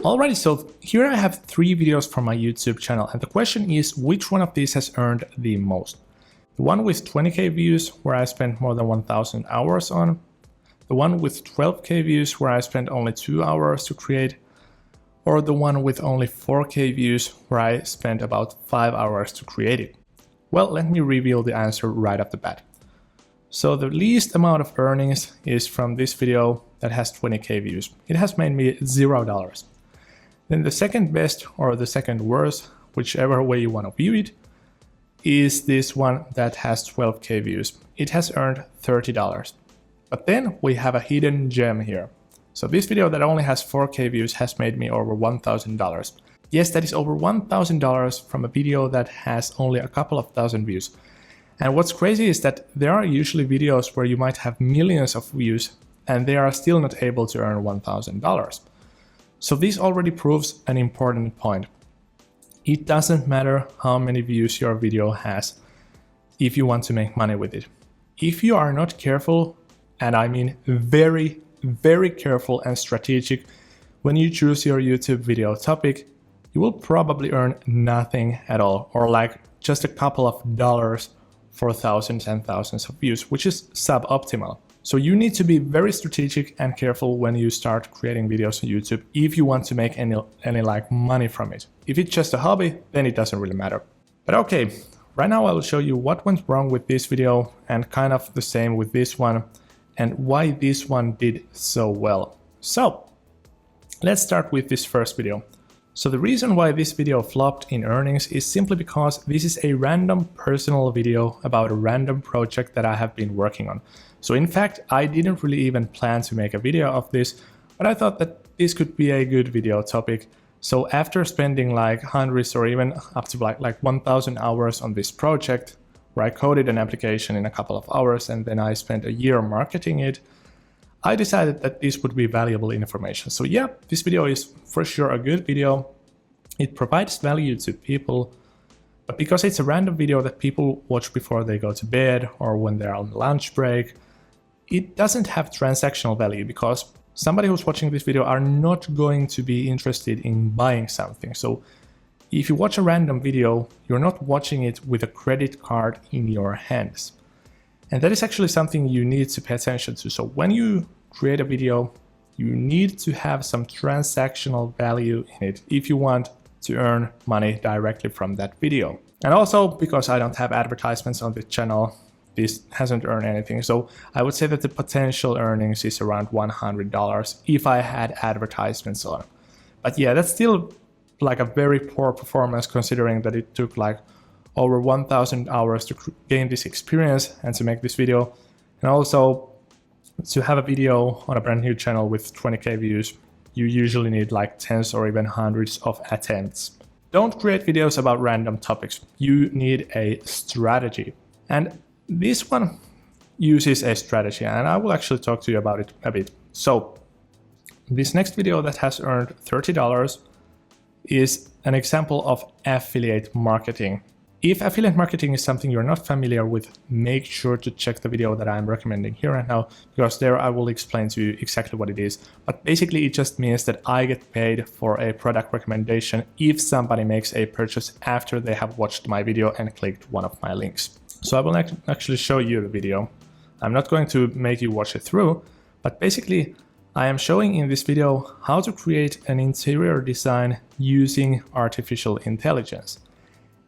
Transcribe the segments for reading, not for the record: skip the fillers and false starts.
Alrighty, so here I have 3 videos from my YouTube channel, and the question is which one of these has earned the most? The one with 20k views where I spent more than 1000 hours on, the one with 12k views where I spent only 2 hours to create, or the one with only 4k views where I spent about 5 hours to create it? Well, let me reveal the answer right off the bat. So the least amount of earnings is from this video that has 20k views. It has made me $0. Then the second best or the second worst, whichever way you want to view it, is this one that has 12k views. It has earned $30. But then we have a hidden gem here. So this video that only has 4k views has made me over $1,000. Yes, that is over $1,000 from a video that has only a couple of thousand views. And what's crazy is that there are usually videos where you might have millions of views and they are still not able to earn $1,000. So this already proves an important point. It doesn't matter how many views your video has if you want to make money with it. If you are not careful, and I mean very, very careful and strategic when you choose your YouTube video topic, you will probably earn nothing at all, or like just a couple of dollars for thousands and thousands of views, which is suboptimal. So you need to be very strategic and careful when you start creating videos on YouTube if you want to make any like money from it. If it's just a hobby, then it doesn't really matter. But okay, right now I will show you what went wrong with this video and kind of the same with this one and why this one did so well. So let's start with this first video. So the reason why this video flopped in earnings is simply because this is a random personal video about a random project that I have been working on. So in fact, I didn't really even plan to make a video of this, but I thought that this could be a good video topic. So after spending like hundreds or even up to like 1000 hours on this project, where I coded an application in a couple of hours and then I spent a year marketing it, I decided that this would be valuable information. So yeah, this video is for sure a good video. It provides value to people, but because it's a random video that people watch before they go to bed or when they're on lunch break, it doesn't have transactional value because somebody who's watching this video are not going to be interested in buying something. So if you watch a random video, you're not watching it with a credit card in your hands. And that is actually something you need to pay attention to. So when you create a video, you need to have some transactional value in it if you want to earn money directly from that video. And also because I don't have advertisements on this channel, this hasn't earned anything. So I would say that the potential earnings is around $100 if I had advertisements on. But yeah, that's still like a very poor performance considering that it took like over 1000 hours to gain this experience and to make this video. And also to have a video on a brand new channel with 20k views, you usually need like tens or even hundreds of attempts. Don't create videos about random topics. You need a strategy. And this one uses a strategy, and I will actually talk to you about it a bit. So this next video that has earned $30 is an example of affiliate marketing. If affiliate marketing is something you're not familiar with, make sure to check the video that I'm recommending here and now, because there I will explain to you exactly what it is. But basically it just means that I get paid for a product recommendation if somebody makes a purchase after they have watched my video and clicked one of my links. So I will actually show you the video. I'm not going to make you watch it through, but basically I am showing in this video how to create an interior design using artificial intelligence.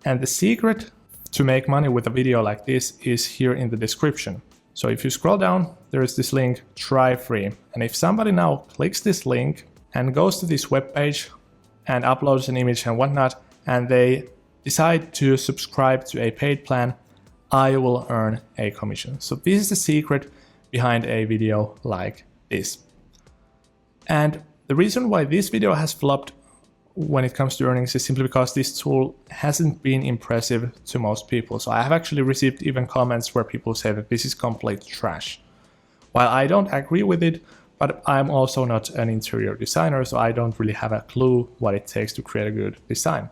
And the secret to make money with a video like this is here in the description. So if you scroll down, there is this link, try free. And if somebody now clicks this link and goes to this webpage and uploads an image and whatnot, and they decide to subscribe to a paid plan, I will earn a commission. So this is the secret behind a video like this. And the reason why this video has flopped when it comes to earnings is simply because this tool hasn't been impressive to most people. So I have actually received even comments where people say that this is complete trash. While I don't agree with it, but I'm also not an interior designer, so I don't really have a clue what it takes to create a good design.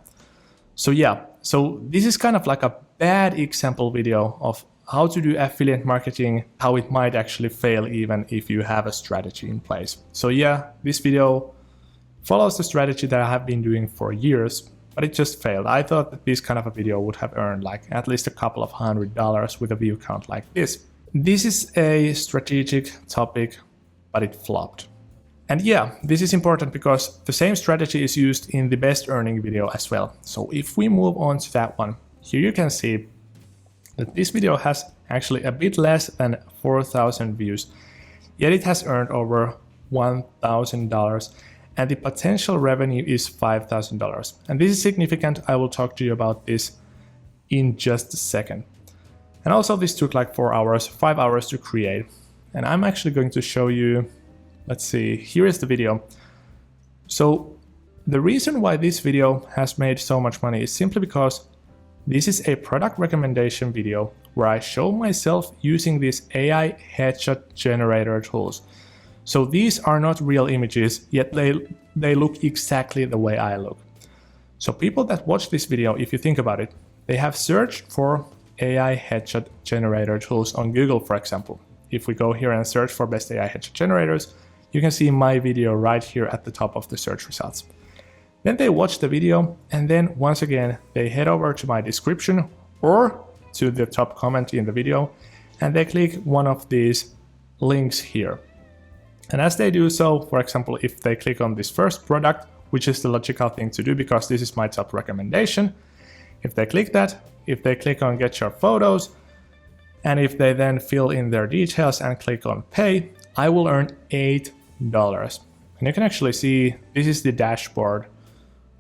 So yeah, so this is kind of like a bad example video of how to do affiliate marketing, how it might actually fail even if you have a strategy in place. So yeah, this video follows the strategy that I have been doing for years, but it just failed. I thought that this kind of a video would have earned like at least a couple of $100 with a view count like this. This is a strategic topic, but it flopped. And yeah, this is important because the same strategy is used in the best earning video as well. So if we move on to that one, here you can see that this video has actually a bit less than 4,000 views, yet it has earned over $1,000 and the potential revenue is $5,000. And this is significant. I will talk to you about this in just a second. And also this took like 4 hours, 5 hours to create. And I'm actually going to show you, let's see, here is the video. So the reason why this video has made so much money is simply because this is a product recommendation video where I show myself using these AI headshot generator tools. So these are not real images, yet they look exactly the way I look. So people that watch this video, if you think about it, they have searched for AI headshot generator tools on Google, for example. If we go here and search for best AI headshot generators, you can see my video right here at the top of the search results. Then they watch the video, and then once again, they head over to my description or to the top comment in the video, and they click one of these links here. And as they do so, for example, if they click on this first product, which is the logical thing to do because this is my top recommendation, if they click that, if they click on get your photos, and if they then fill in their details and click on pay, I will earn $8. And you can actually see this is the dashboard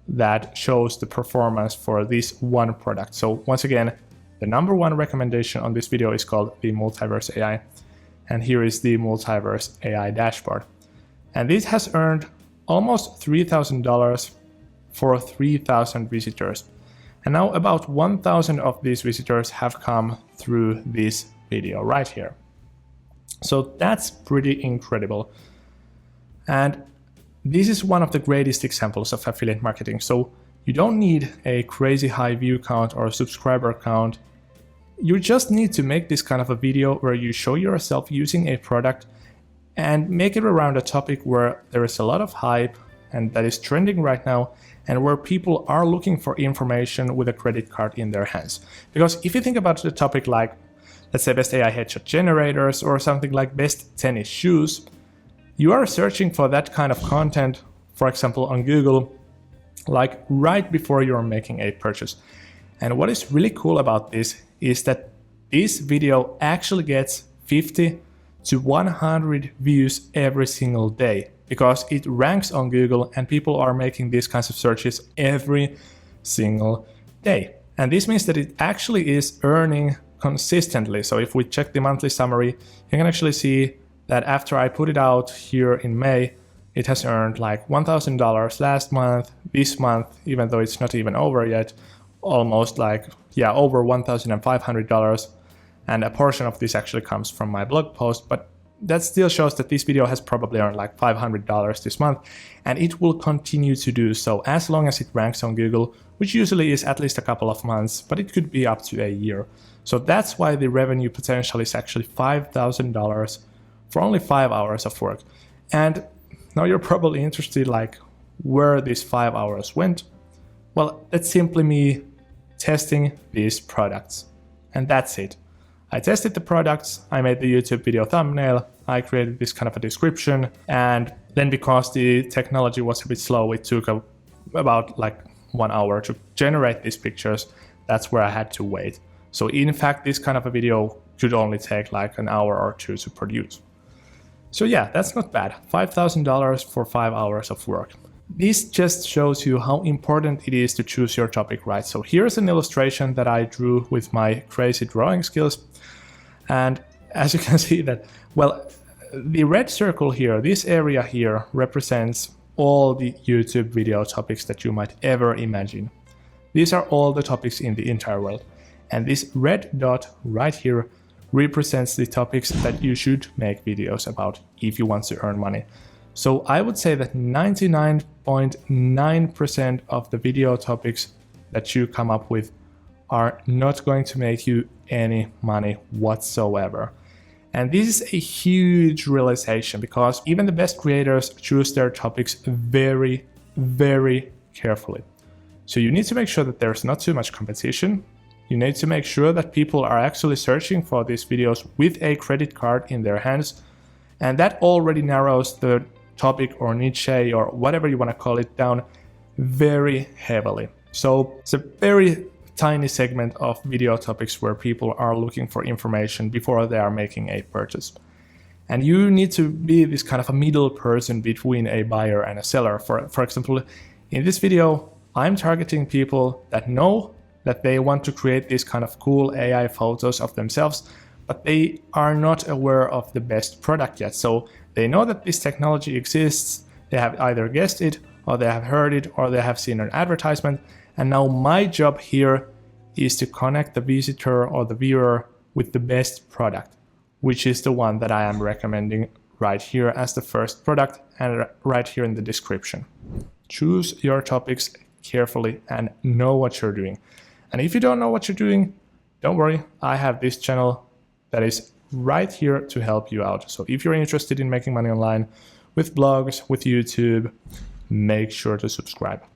that shows the performance for this one product. So once again, the number one recommendation on this video is called the Multiverse AI. And here is the Multiverse AI dashboard. And this has earned almost $3,000 for 3,000 visitors. And now about 1,000 of these visitors have come through this video right here. So that's pretty incredible. And this is one of the greatest examples of affiliate marketing. So you don't need a crazy high view count or subscriber count. You just need to make this kind of a video where you show yourself using a product and make it around a topic where there is a lot of hype and that is trending right now, and where people are looking for information with a credit card in their hands. Because if you think about the topic like, let's say, best AI headshot generators or something like best tennis shoes, you are searching for that kind of content, for example, on Google, like right before you're making a purchase. And what is really cool about this is that this video actually gets 50 to 100 views every single day because it ranks on Google and people are making these kinds of searches every single day. And this means that it actually is earning consistently. So if we check the monthly summary, you can actually see that after I put it out here in May, it has earned like $1,000 last month, this month, even though it's not even over yet, almost like, yeah, over $1,500. And a portion of this actually comes from my blog post, but that still shows that this video has probably earned like $500 this month, and it will continue to do so as long as it ranks on Google, which usually is at least a couple of months, but it could be up to a year. So that's why the revenue potential is actually $5,000 for only 5 hours of work. And now you're probably interested like where these 5 hours went. Well, that's simply me testing these products, and that's it. I tested the products, I made the YouTube video thumbnail, I created this kind of a description, and then because the technology was a bit slow, it took about like 1 hour to generate these pictures. That's where I had to wait. So in fact, this kind of a video could only take like an hour or two to produce. So yeah, that's not bad. $5,000 for 5 hours of work. This just shows you how important it is to choose your topic right. So here's an illustration that I drew with my crazy drawing skills. And as you can see that, well, the red circle here, this area here represents all the YouTube video topics that you might ever imagine. These are all the topics in the entire world. And this red dot right here represents the topics that you should make videos about if you want to earn money. So I would say that 99.9% of the video topics that you come up with are not going to make you any money whatsoever. And this is a huge realization because even the best creators choose their topics very very carefully. So you need to make sure that there's not too much competition. You need to make sure that people are actually searching for these videos with a credit card in their hands. And that already narrows the topic or niche or whatever you want to call it down very heavily. So it's a very tiny segment of video topics where people are looking for information before they are making a purchase. And you need to be this kind of a middle person between a buyer and a seller. For example, in this video, I'm targeting people that know that they want to create these kind of cool AI photos of themselves, but they are not aware of the best product yet. So they know that this technology exists, they have either guessed it, or they have heard it, or they have seen an advertisement. And now my job here is to connect the visitor or the viewer with the best product, which is the one that I am recommending right here as the first product and right here in the description. Choose your topics carefully and know what you're doing. And if you don't know what you're doing, don't worry, I have this channel that is right here to help you out. So if you're interested in making money online with blogs, with YouTube, make sure to subscribe.